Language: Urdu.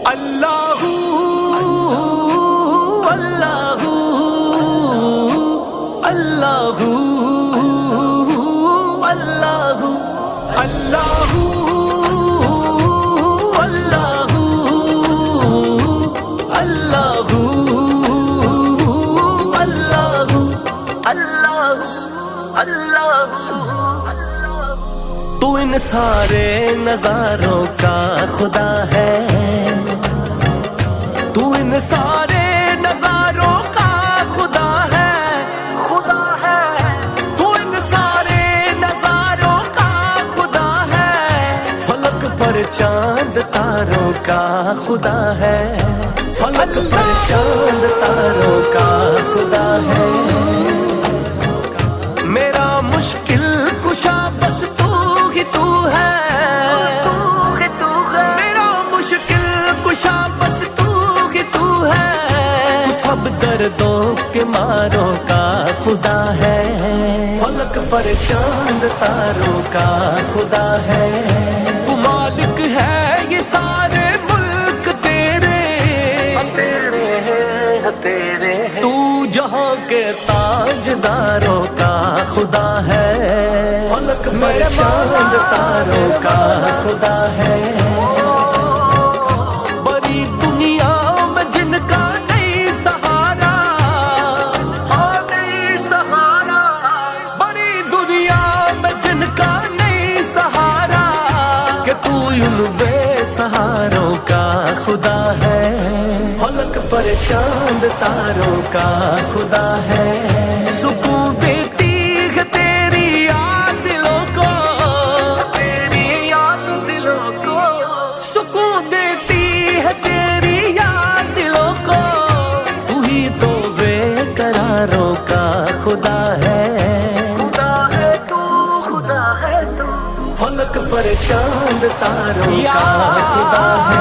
اللہ اللہ اللہ اللہ اللہ اللہ اللہ اللہ تو ان سارے نظاروں کا خدا ہے، تو ان سارے نظاروں کا خدا ہے، خدا ہے تو ان سارے نظاروں کا خدا ہے، فلک پر چاند تاروں کا خدا ہے، فلک پر چاند تاروں کا خدا ہے، میرا مشکل کشا بس تو ہی تو ہے، میرا مشکل کشا بس تو ہی تو ہے، تو سب دردوں کے ماروں کا خدا ہے، فلک پر چاند تاروں کا خدا ہے، تو مالک ہے یہ سارے ملک تیرے تو جہاں کے تاجداروں کا خدا ہے، فلک پر چاند تاروں کا خدا ہے، بڑی دنیا میں جن کا نہیں سہارا، بڑی دنیا میں جن کا نہیں سہارا، کہ تو ان بے سہاروں کا خدا ہے، فلک پر چاند تاروں کا خدا ہے، سکون دیتی ہے تیری یاد دلوں کو، تیری یاد دلوں کو، سکون دیتی ہے تیری یاد دلوں کو، تو ہی تو بے قراروں کا خدا ہے، خدا ہے تو، خدا ہے تو، فلک پر چاند تاروں کا خدا ہے۔